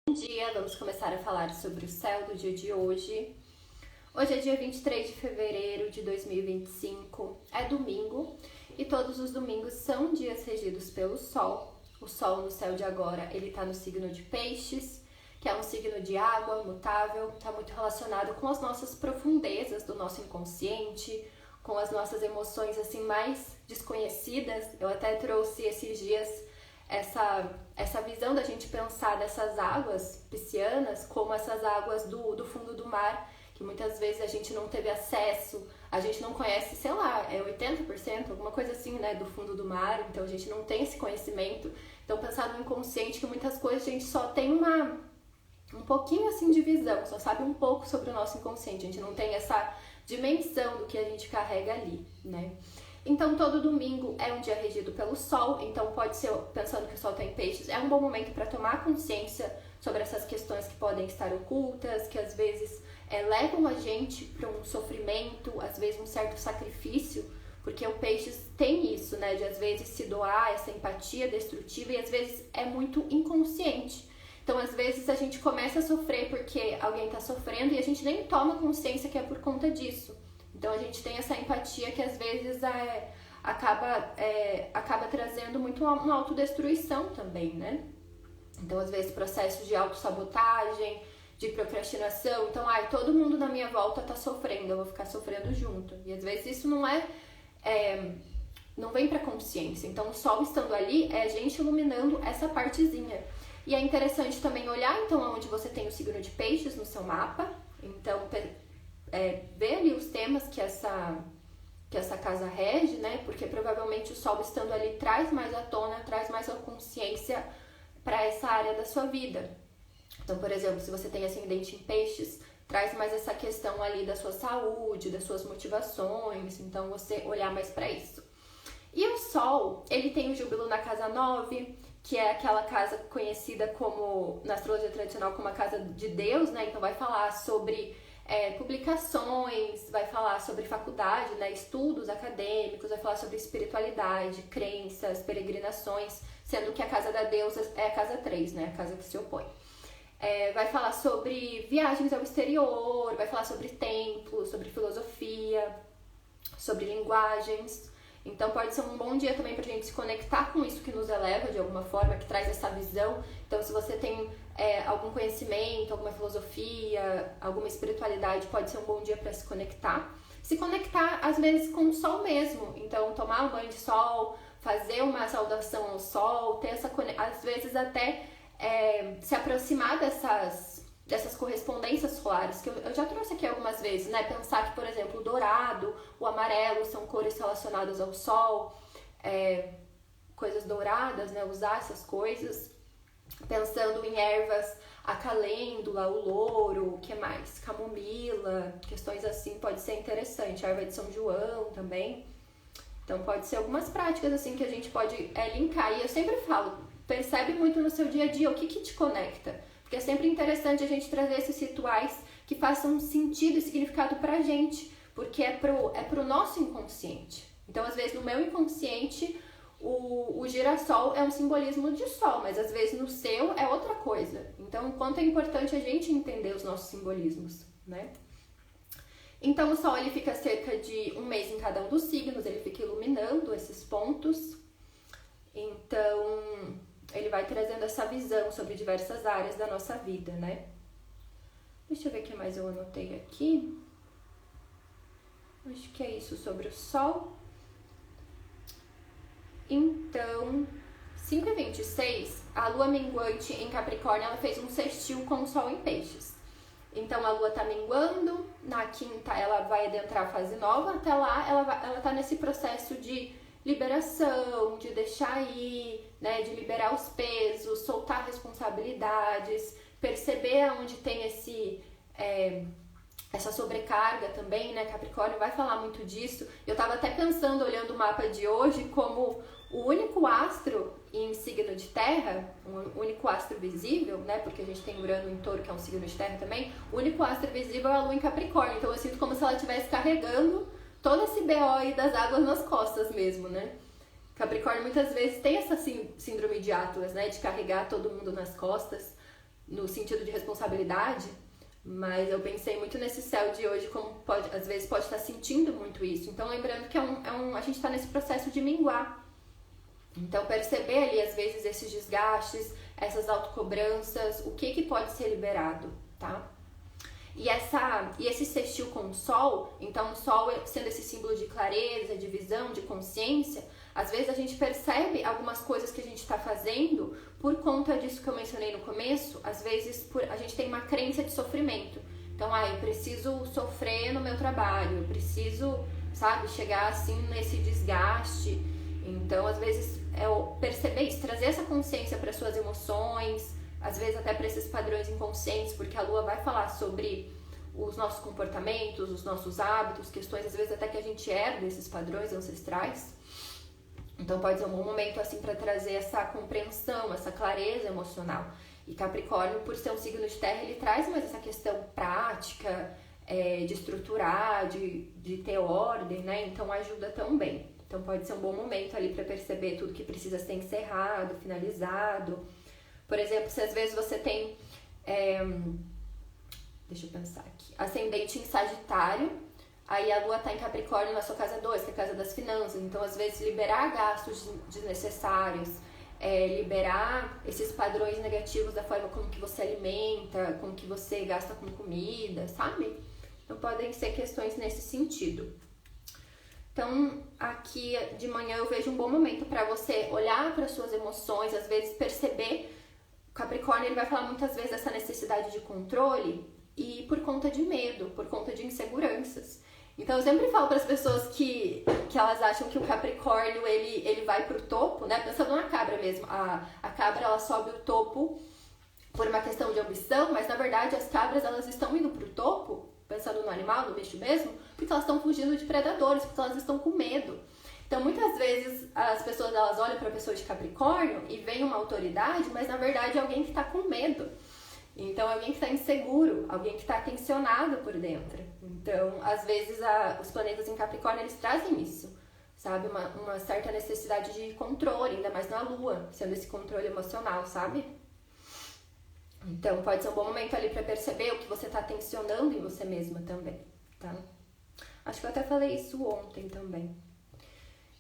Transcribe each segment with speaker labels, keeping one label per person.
Speaker 1: Bom dia, vamos começar a falar sobre o céu do dia de hoje. Hoje é dia 23 de fevereiro de 2025, é domingo e todos os domingos são dias regidos pelo Sol. O Sol no céu de agora, ele está no signo de Peixes, que é um signo de água, mutável, está muito relacionado com as nossas profundezas do nosso inconsciente, com as nossas emoções assim mais desconhecidas. Eu até trouxe esses dias essa visão da gente pensar dessas águas piscianas como essas águas do fundo do mar, que muitas vezes a gente não teve acesso, a gente não conhece, sei lá, 80%, alguma coisa assim, né, do fundo do mar, então a gente não tem esse conhecimento. Então pensar no inconsciente, que muitas coisas a gente só tem um pouquinho assim de visão, só sabe um pouco sobre o nosso inconsciente, a gente não tem essa dimensão do que a gente carrega ali, né? Então, todo domingo é um dia regido pelo Sol, então pode ser, pensando que o Sol está em Peixes, é um bom momento para tomar consciência sobre essas questões que podem estar ocultas, que às vezes levam a gente para um sofrimento, às vezes um certo sacrifício, porque o Peixes tem isso, né, de às vezes se doar, essa empatia destrutiva, e às vezes é muito inconsciente. Então, às vezes a gente começa a sofrer porque alguém está sofrendo e a gente nem toma consciência que é por conta disso. Então a gente tem essa empatia que às vezes acaba trazendo muito uma autodestruição também, né? Então às vezes processos de autossabotagem, de procrastinação. Então, todo mundo na minha volta tá sofrendo, eu vou ficar sofrendo junto. E às vezes isso não vem pra consciência. Então o Sol estando ali é a gente iluminando essa partezinha. E é interessante também olhar então onde você tem o signo de Peixes no seu mapa. Então ver ali os temas que essa casa rege, né? Porque provavelmente o Sol estando ali traz mais à tona, traz mais a consciência para essa área da sua vida. Então, por exemplo, se você tem ascendente em Peixes, traz mais essa questão ali da sua saúde, das suas motivações, então você olhar mais para isso. E o Sol, ele tem o júbilo na casa 9, que é aquela casa conhecida como, na astrologia tradicional, como a casa de Deus, né? Então vai falar sobre publicações, vai falar sobre faculdade, né, estudos acadêmicos, vai falar sobre espiritualidade, crenças, peregrinações, sendo que a casa da deusa é a casa 3, né, a casa que se opõe. Vai falar sobre viagens ao exterior, vai falar sobre templos, sobre filosofia, sobre linguagens. Então pode ser um bom dia também pra gente se conectar com isso que nos eleva de alguma forma, que traz essa visão. Então se você tem algum conhecimento, alguma filosofia, alguma espiritualidade, pode ser um bom dia para se conectar. Se conectar às vezes com o Sol mesmo, então tomar um banho de Sol, fazer uma saudação ao Sol, ter essa às vezes até se aproximar dessas correspondências solares, que eu já trouxe aqui algumas vezes, né? Pensar que, por exemplo, o dourado, o amarelo são cores relacionadas ao Sol, coisas douradas, né? Usar essas coisas. Pensando em ervas, a calêndula, o louro, o que mais? Camomila, questões assim, pode ser interessante. A erva de São João também. Então pode ser algumas práticas assim que a gente pode linkar. E eu sempre falo, percebe muito no seu dia a dia o que te conecta. Porque é sempre interessante a gente trazer esses rituais que façam sentido e significado pra gente. Porque é pro nosso inconsciente. Então às vezes no meu inconsciente o girassol é um simbolismo de sol, mas às vezes no seu é outra coisa. Então, o quanto é importante a gente entender os nossos simbolismos, né? Então, o Sol ele fica cerca de um mês em cada um dos signos, ele fica iluminando esses pontos. Então, ele vai trazendo essa visão sobre diversas áreas da nossa vida, né? Deixa eu ver o que mais eu anotei aqui. Acho que é isso sobre o Sol. Então, 5h26, a Lua minguante em Capricórnio, ela fez um sextil com o Sol em Peixes. Então, a Lua tá minguando, na quinta ela vai adentrar a fase nova, até lá ela tá nesse processo de liberação, de deixar ir, né, de liberar os pesos, soltar responsabilidades, perceber aonde tem essa sobrecarga também, né? Capricórnio vai falar muito disso. Eu tava até pensando, olhando o mapa de hoje, como o único astro em signo de terra, o único astro visível, né? Porque a gente tem Urano em Touro, que é um signo de terra também. O único astro visível é a Lua em Capricórnio. Então eu sinto como se ela estivesse carregando todo esse BO aí das águas nas costas mesmo, né? Capricórnio muitas vezes tem essa síndrome de Atlas, né? De carregar todo mundo nas costas. no sentido de responsabilidade, mas eu pensei muito nesse céu de hoje, como às vezes pode estar sentindo muito isso. Então, lembrando que a gente está nesse processo de minguar. Então, perceber ali, às vezes, esses desgastes, essas autocobranças, o que pode ser liberado, tá? E esse sextil com o sol, então o sol sendo esse símbolo de clareza, de visão, de consciência, às vezes a gente percebe algumas coisas que a gente está fazendo por conta disso que eu mencionei no começo. Às vezes a gente tem uma crença de sofrimento. Então, eu preciso sofrer no meu trabalho, eu preciso, sabe, chegar assim nesse desgaste. Então, às vezes, perceber isso, trazer essa consciência para suas emoções, às vezes até para esses padrões inconscientes, porque a Lua vai falar sobre os nossos comportamentos, os nossos hábitos, questões, às vezes até que a gente herda esses padrões ancestrais. Então pode ser um bom momento assim para trazer essa compreensão, essa clareza emocional. E Capricórnio, por ser um signo de terra, ele traz mais essa questão prática, de estruturar, de ter ordem, né? Então ajuda também. Então pode ser um bom momento ali para perceber tudo que precisa ser encerrado, finalizado. Por exemplo, se às vezes você tem, deixa eu pensar aqui, ascendente em Sagitário, aí a Lua está em Capricórnio na sua casa 2, que é a casa das finanças. Então, às vezes, liberar gastos desnecessários, liberar esses padrões negativos da forma como que você alimenta, como que você gasta com comida, sabe? Então, podem ser questões nesse sentido. Então, aqui de manhã eu vejo um bom momento para você olhar para suas emoções, às vezes perceber. O Capricórnio ele vai falar muitas vezes dessa necessidade de controle e por conta de medo, por conta de inseguranças. Então eu sempre falo para as pessoas que elas acham que o Capricórnio ele vai pro topo, né? Pensando na cabra mesmo. A cabra ela sobe o topo por uma questão de ambição, mas na verdade as cabras elas estão indo pro topo, pensando no animal, no bicho mesmo, porque elas estão fugindo de predadores, porque elas estão com medo. Então muitas vezes as pessoas elas olham para a pessoa de Capricórnio e veem uma autoridade, mas na verdade é alguém que está com medo. Então, alguém que está inseguro, alguém que está tensionado por dentro. Então, às vezes, os planetas em Capricórnio, eles trazem isso, sabe? Uma certa necessidade de controle, ainda mais na Lua, sendo esse controle emocional, sabe? Então, pode ser um bom momento ali para perceber o que você está tensionando em você mesma também, tá? Acho que eu até falei isso ontem também.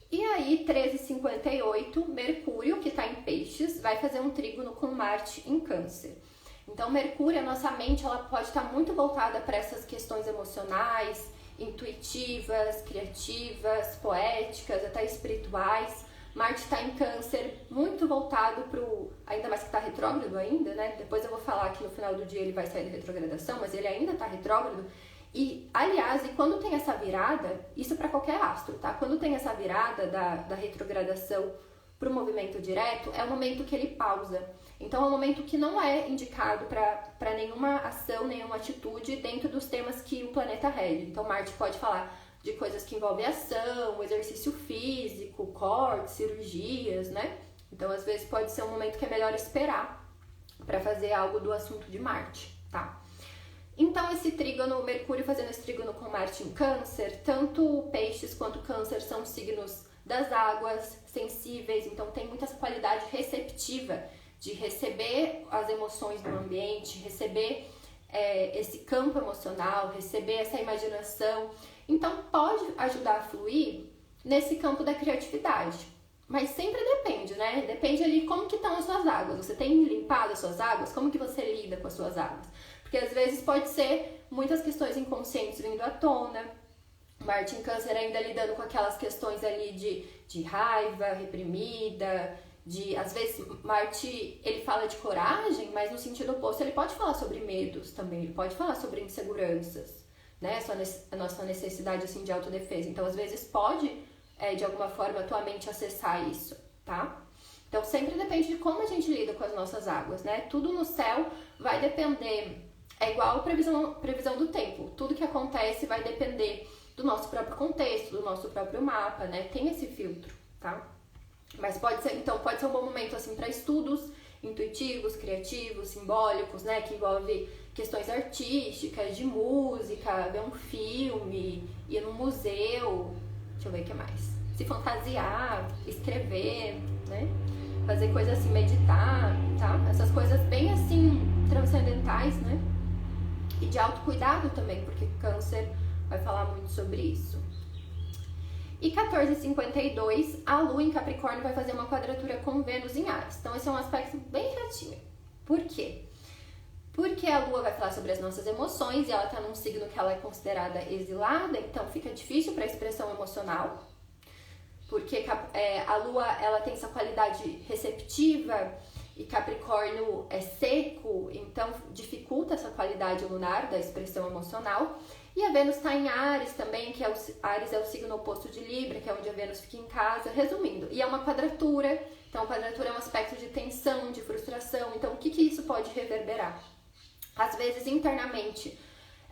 Speaker 1: E aí, 13h58, Mercúrio, que está em Peixes, vai fazer um trígono com Marte em Câncer. Então, Mercúrio, a nossa mente, ela pode estar muito voltada para essas questões emocionais, intuitivas, criativas, poéticas, até espirituais. Marte está em Câncer, muito voltado para o... Ainda mais que está retrógrado ainda, né? Depois eu vou falar que no final do dia ele vai sair da retrogradação, mas ele ainda está retrógrado. E, aliás, quando tem essa virada, isso para qualquer astro, tá? Quando tem essa virada da retrogradação para o movimento direto, é o momento que ele pausa. Então, é um momento que não é indicado para nenhuma ação, nenhuma atitude dentro dos temas que o planeta rege. Então, Marte pode falar de coisas que envolvem ação, exercício físico, cortes, cirurgias, né? Então, às vezes, pode ser um momento que é melhor esperar para fazer algo do assunto de Marte, tá? Então, esse trígono, Mercúrio fazendo esse trígono com Marte em Câncer, tanto Peixes quanto Câncer são signos das águas, sensíveis, então tem muita essa qualidade receptiva de receber as emoções do ambiente, receber esse campo emocional, receber essa imaginação. Então pode ajudar a fluir nesse campo da criatividade. Mas sempre depende, né? Depende ali como que estão as suas águas. Você tem limpado as suas águas? Como que você lida com as suas águas? Porque às vezes pode ser muitas questões inconscientes vindo à tona. Marte em Câncer ainda lidando com aquelas questões ali de raiva reprimida, às vezes Marte ele fala de coragem, mas no sentido oposto ele pode falar sobre medos também, ele pode falar sobre inseguranças, né? A nossa necessidade assim, de autodefesa. Então às vezes pode, de alguma forma, a tua mente acessar isso, tá? Então sempre depende de como a gente lida com as nossas águas, né? Tudo no céu vai depender, é igual previsão do tempo, tudo que acontece vai depender do nosso próprio contexto, do nosso próprio mapa, né? Tem esse filtro, tá? Mas pode ser um bom momento assim para estudos intuitivos, criativos, simbólicos, né? Que envolve questões artísticas, de música, ver um filme, ir num museu, deixa eu ver o que mais. Se fantasiar, escrever, né? Fazer coisas assim, meditar, tá? Essas coisas bem assim transcendentais, né? E de autocuidado também, porque Câncer vai falar muito sobre isso. E 14h52, a Lua em Capricórnio vai fazer uma quadratura com Vênus em Áries. Então esse é um aspecto bem retinho. Por quê? Porque a Lua vai falar sobre as nossas emoções e ela está num signo que ela é considerada exilada, então fica difícil para a expressão emocional. Porque a Lua ela tem essa qualidade receptiva e Capricórnio é seco, então dificulta essa qualidade lunar da expressão emocional. E a Vênus está em Áries também, que Áries é o signo oposto de Libra, que é onde a Vênus fica em casa. Resumindo, e é uma quadratura, então a quadratura é um aspecto de tensão, de frustração. Então o que isso pode reverberar? Às vezes internamente,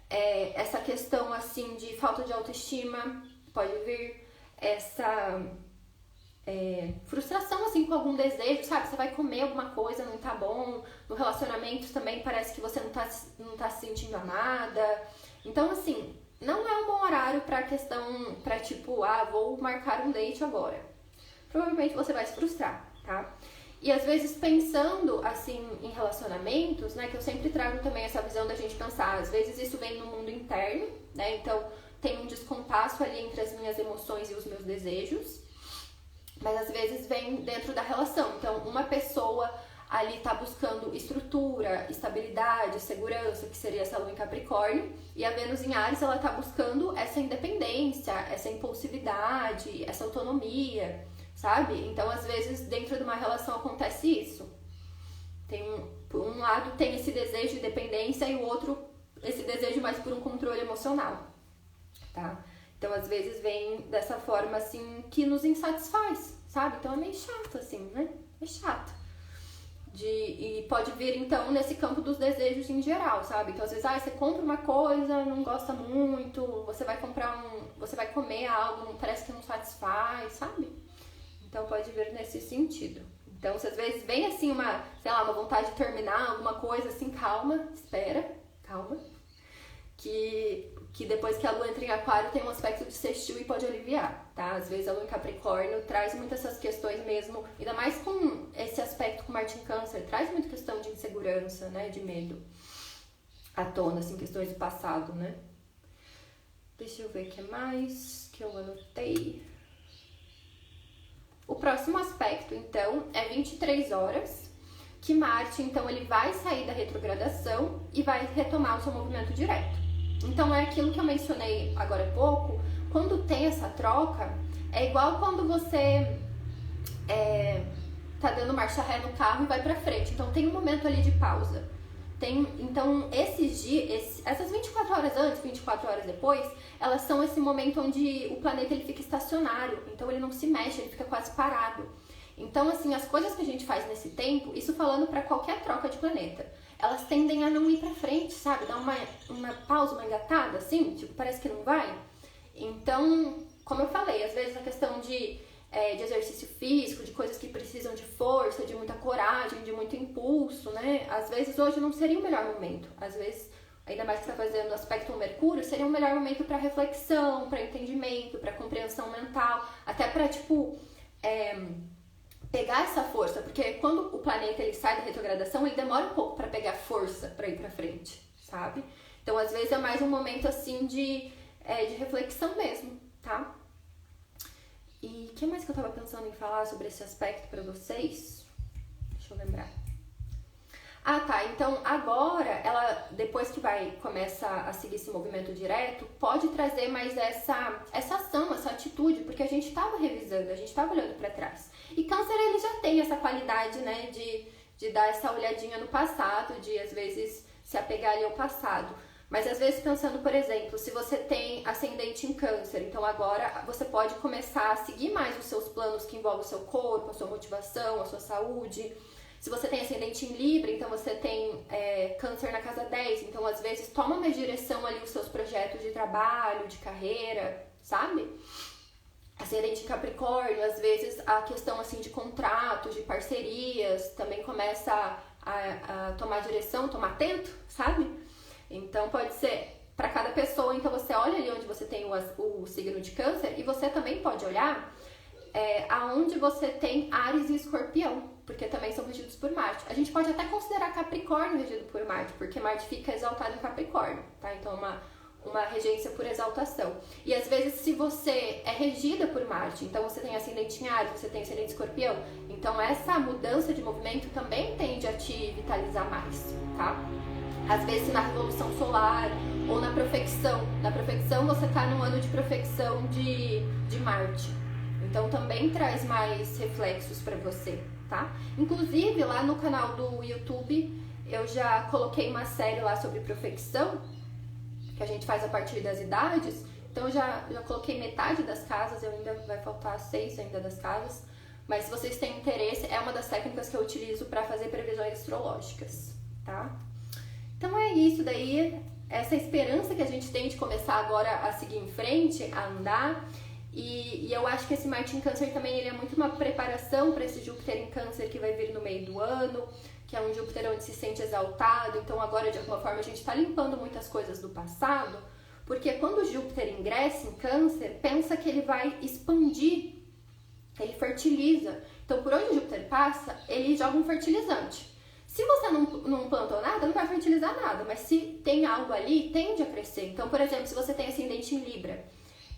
Speaker 1: essa questão assim de falta de autoestima, pode vir essa frustração assim com algum desejo, sabe? Você vai comer alguma coisa, não tá bom. No relacionamento também parece que você não tá se sentindo amada. Então, assim, não é um bom horário pra questão, pra tipo, vou marcar um date agora. Provavelmente você vai se frustrar, tá? E às vezes pensando, assim, em relacionamentos, né, que eu sempre trago também essa visão da gente pensar, às vezes isso vem no mundo interno, né, então tem um descompasso ali entre as minhas emoções e os meus desejos, mas às vezes vem dentro da relação. Então, uma pessoa ali tá buscando estrutura, estabilidade, segurança, que seria essa Lua em Capricórnio, e a Vênus em Áries, ela tá buscando essa independência, essa impulsividade, essa autonomia, sabe? Então, às vezes, dentro de uma relação acontece isso. Por um lado tem esse desejo de dependência e o outro esse desejo mais por um controle emocional, tá? Então, às vezes, vem dessa forma, assim, que nos insatisfaz, sabe? Então, é meio chato, assim, né? É chato. E pode vir, então, nesse campo dos desejos em geral, sabe? Então, às vezes, você compra uma coisa, não gosta muito, você vai comer algo, parece que não satisfaz, sabe? Então, pode vir nesse sentido. Então, se às vezes vem, assim, uma vontade de terminar alguma coisa, assim, calma, espera, calma. Que depois que a Lua entra em Aquário tem um aspecto de sextil e pode aliviar, tá? Às vezes a Lua em Capricórnio traz muitas essas questões mesmo, ainda mais com esse aspecto com Marte em Câncer, traz muita questão de insegurança, né? De medo à tona, assim, questões do passado, né? Deixa eu ver o que mais que eu anotei. O próximo aspecto, então, é 23 horas, que Marte, então, ele vai sair da retrogradação e vai retomar o seu movimento direto. Então, é aquilo que eu mencionei agora há pouco, quando tem essa troca, é igual quando você tá dando marcha ré no carro e vai pra frente. Então, tem um momento ali de pausa. Então, essas 24 horas antes, 24 horas depois, elas são esse momento onde o planeta ele fica estacionário. Então, ele não se mexe, ele fica quase parado. Então, assim, as coisas que a gente faz nesse tempo, isso falando pra qualquer troca de planeta, elas tendem a não ir pra frente, sabe? Dar uma pausa, uma engatada, assim, tipo, parece que não vai. Então, como eu falei, às vezes a questão de exercício físico, de coisas que precisam de força, de muita coragem, de muito impulso, né? Às vezes hoje não seria o melhor momento. Às vezes, ainda mais que está fazendo aspecto Mercúrio, seria o melhor momento para reflexão, para entendimento, para compreensão mental, até para, tipo, pegar essa força, porque quando o planeta ele sai da retrogradação, ele demora um pouco para pegar força para ir para frente, sabe? Então, às vezes é mais um momento assim de reflexão mesmo, tá? E o que mais que eu tava pensando em falar sobre esse aspecto para vocês? Deixa eu lembrar. Tá. Então, agora, ela, depois que começa a seguir esse movimento direto, pode trazer mais essa ação, essa atitude, porque a gente estava revisando, a gente estava olhando para trás. E Câncer, ele já tem essa qualidade, né, de dar essa olhadinha no passado, de, às vezes, se apegar ali ao passado. Mas, às vezes, pensando, por exemplo, se você tem ascendente em Câncer, então agora você pode começar a seguir mais os seus planos que envolvem o seu corpo, a sua motivação, a sua saúde. Se você tem ascendente em Libra, então você tem Câncer na casa 10, então às vezes toma mais direção ali os seus projetos de trabalho, de carreira, sabe? Ascendente em Capricórnio, às vezes a questão assim de contratos, de parcerias, também começa a tomar direção, tomar atento, sabe? Então pode ser para cada pessoa, então você olha ali onde você tem o signo de Câncer e você também pode olhar aonde você tem Áries e Escorpião. porque também são regidos por Marte. A gente pode até considerar Capricórnio regido por Marte, porque Marte fica exaltado em Capricórnio, tá? Então, uma regência por exaltação. E às vezes, se você é regida por Marte, então você tem ascendente em Áries, você tem ascendente em Escorpião, então essa mudança de movimento também tende a te vitalizar mais, tá? Às vezes na revolução solar ou na profecção. Na profecção você tá num ano de profecção de Marte. Então também traz mais reflexos para você, tá? Inclusive lá no canal do YouTube eu já coloquei uma série lá sobre profecção, que a gente faz a partir das idades. Então eu já coloquei metade das casas, ainda vai faltar 6 ainda das casas. Mas se vocês têm interesse, é uma das técnicas que eu utilizo para fazer previsões astrológicas, tá? Então é isso daí, essa esperança que a gente tem de começar agora a seguir em frente, a andar. E eu acho que esse Marte em Câncer também ele é muito uma preparação para esse Júpiter em Câncer que vai vir no meio do ano, que é um Júpiter onde se sente exaltado. Então agora, de alguma forma, a gente está limpando muitas coisas do passado, porque quando o Júpiter ingressa em Câncer, pensa que ele vai expandir, ele fertiliza. Então, por onde o Júpiter passa, ele joga um fertilizante. Se você não plantou nada, não vai fertilizar nada, mas se tem algo ali, tende a crescer. Então, por exemplo, se você tem ascendente em Libra,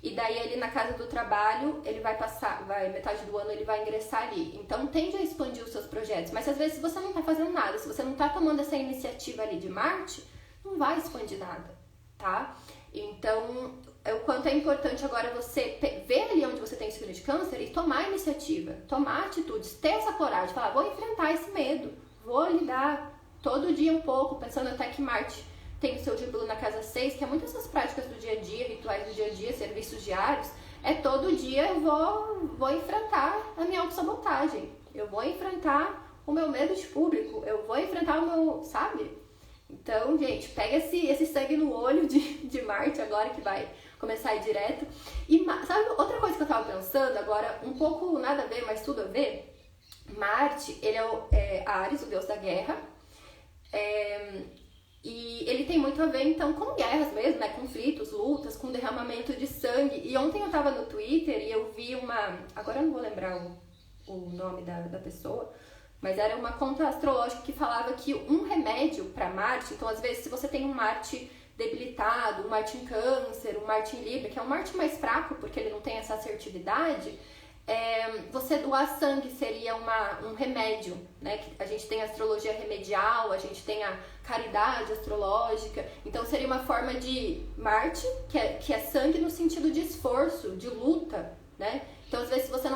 Speaker 1: e daí ali na casa do trabalho, ele vai passar, metade do ano ele vai ingressar ali. Então, tende a expandir os seus projetos. Mas às vezes, se você não tá fazendo nada, se você não tá tomando essa iniciativa ali de Marte, não vai expandir nada, tá? Então, o quanto é importante agora você ver ali onde você tem signo de Câncer e tomar iniciativa, tomar atitudes, ter essa coragem, falar, vou enfrentar esse medo. Vou lidar todo dia um pouco, pensando até que Marte tem o seu Júpiter na casa 6, que é muitas dessas práticas do dia a dia, rituais do dia a dia, serviços diários, todo dia eu vou enfrentar a minha autossabotagem, eu vou enfrentar o meu medo de público, eu vou enfrentar o meu, sabe? Então, gente, pega esse sangue no olho de Marte agora que vai começar a ir direto. E sabe outra coisa que eu tava pensando agora, um pouco nada a ver, mas tudo a ver? Marte, ele é Áries, o deus da guerra, e ele tem muito a ver, então, com guerras mesmo, né, conflitos, lutas, com derramamento de sangue. E ontem eu tava no Twitter e eu vi agora eu não vou lembrar o nome da pessoa, mas era uma conta astrológica que falava que um remédio para Marte, então às vezes se você tem um Marte debilitado, um Marte em Câncer, um Marte em Libra, que é um Marte mais fraco porque ele não tem essa assertividade, você doar sangue seria um remédio, né? A gente tem a astrologia remedial, a gente tem a caridade astrológica, então seria uma forma de Marte, que é sangue no sentido de esforço, de luta, né? Então às vezes você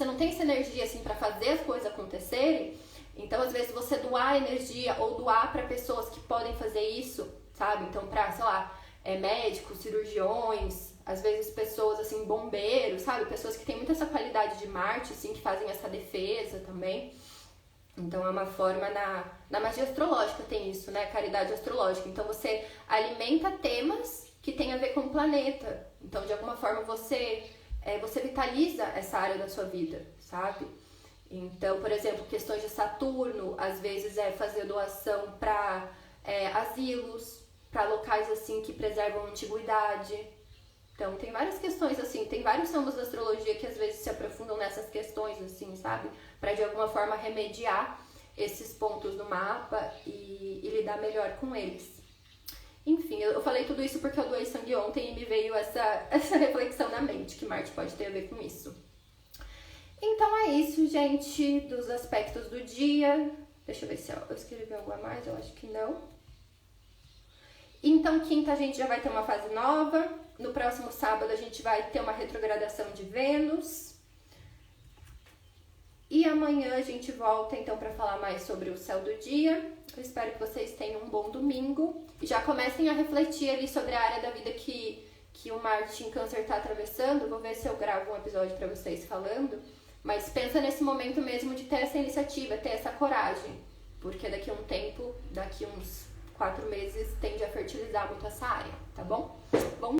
Speaker 1: não tem essa energia assim para fazer as coisas acontecerem, então às vezes você doar energia ou doar para pessoas que podem fazer isso, sabe? Então para, sei lá, médicos, cirurgiões, às vezes pessoas assim, bombeiros, sabe? Pessoas que têm muita essa qualidade de Marte, assim, que fazem essa defesa também. Então é uma forma na magia astrológica tem isso, né? Caridade astrológica. Então você alimenta temas que têm a ver com o planeta. Então de alguma forma você vitaliza essa área da sua vida, sabe? Então, por exemplo, questões de Saturno, às vezes fazer doação para asilos, para locais assim que preservam a antiguidade. Então, tem várias questões, assim, tem vários ramos da astrologia que às vezes se aprofundam nessas questões, assim, sabe? Para de alguma forma remediar esses pontos no mapa e lidar melhor com eles. Enfim, eu falei tudo isso porque eu doei sangue ontem e me veio essa reflexão na mente, que Marte pode ter a ver com isso. Então é isso, gente, dos aspectos do dia. Deixa eu ver se eu escrevi algo a mais, eu acho que não. Então, quinta a gente já vai ter uma fase nova. No próximo sábado a gente vai ter uma retrogradação de Vênus. E amanhã a gente volta então para falar mais sobre o céu do dia. Eu espero que vocês tenham um bom domingo. E já comecem a refletir ali sobre a área da vida que o Marte em Câncer está atravessando. Vou ver se eu gravo um episódio para vocês falando. Mas pensa nesse momento mesmo de ter essa iniciativa, ter essa coragem. Porque daqui a um tempo, daqui uns 4 meses, tende a fertilizar muito essa área, tá bom? Bom